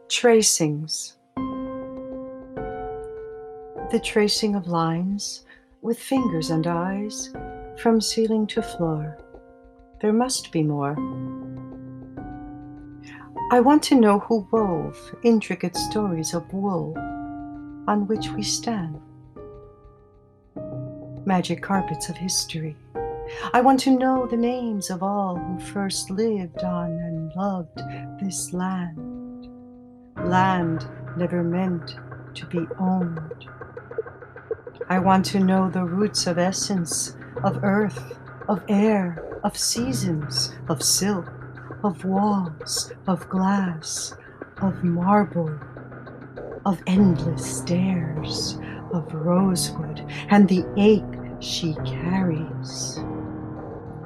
Tracings. The tracing of lines with fingers and eyes from ceiling to floor. There must be more. I want to know who wove intricate stories of wool on which we stand. Magic carpets of history. I want to know the names of all who first lived on and loved this land. Land never meant to be owned. I want to know the roots of essence, of earth, of air, of seasons, of silk, of walls, of glass, of marble, of endless stairs, of rosewood, and the ache she carries.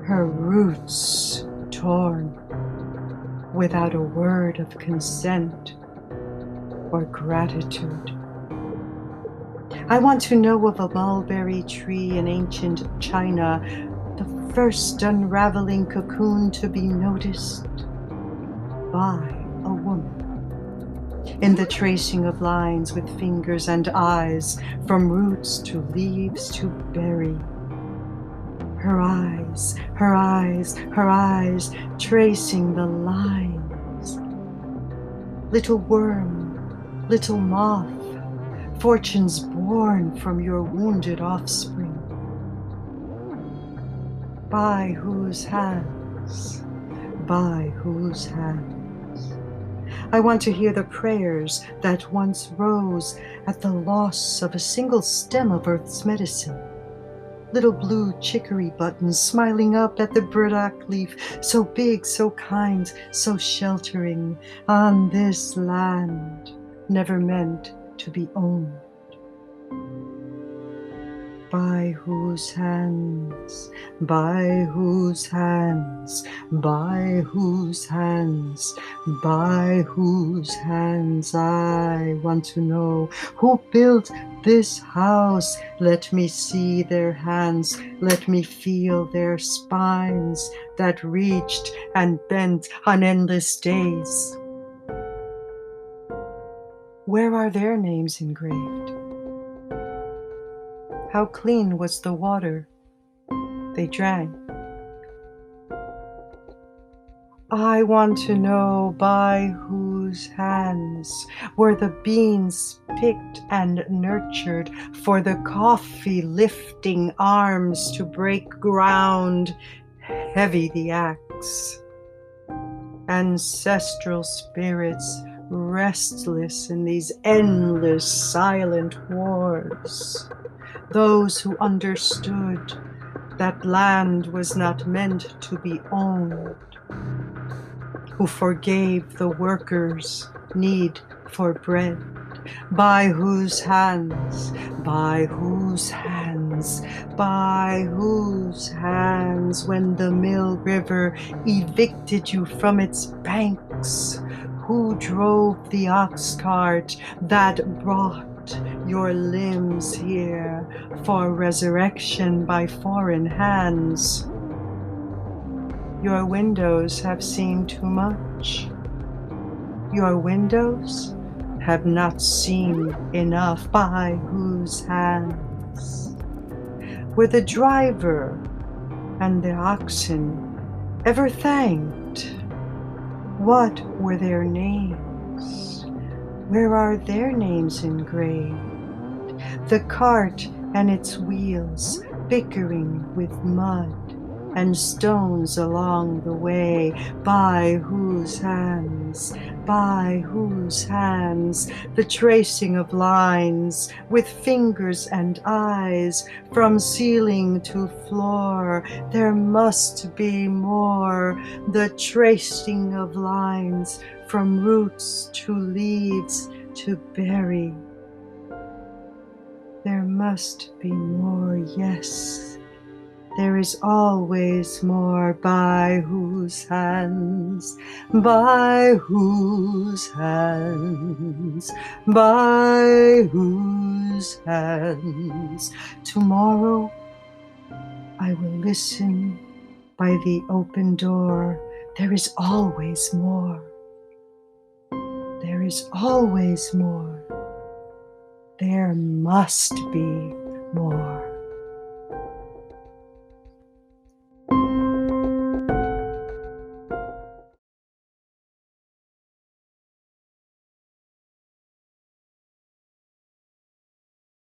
Her roots torn, without a word of consent or gratitude. I want to know of a mulberry tree in ancient China, the first unraveling cocoon to be noticed by a woman. In the tracing of lines with fingers and eyes, from roots to leaves to berry. Her eyes, her eyes, her eyes, tracing the lines. Little worm, little moth, fortunes born from your wounded offspring. By whose hands, by whose hands? I want to hear the prayers that once rose at the loss of a single stem of Earth's medicine. Little blue chicory buttons smiling up at the burdock leaf, so big, so kind, so sheltering, on this land never meant to be owned. By whose hands, by whose hands, by whose hands, by whose hands? I want to know who built this house. Let me see their hands, let me feel their spines that reached and bent on endless days. Where are their names engraved? How clean was the water they drank? I want to know by whose hands were the beans picked and nurtured for the coffee lifting arms to break ground, heavy the axe. Ancestral spirits restless in these endless silent wars. Those who understood that land was not meant to be owned, who forgave the workers' need for bread. By whose hands, by whose hands, by whose hands, when the Mill River evicted you from its banks? Who drove the ox cart that brought your limbs here for resurrection by foreign hands? Your windows have seen too much. Your windows have not seen enough. By whose hands were the driver and the oxen ever thanked? What were their names? Where are their names engraved? The cart and its wheels bickering with mud and stones along the way. By whose hands, by whose hands? The tracing of lines with fingers and eyes from ceiling to floor. There must be more. The tracing of lines from roots to leaves to berry. There must be more, yes. There is always more. By whose hands, by whose hands, by whose hands? Tomorrow I will listen by the open door. There is always more. There There's always more. There must be more.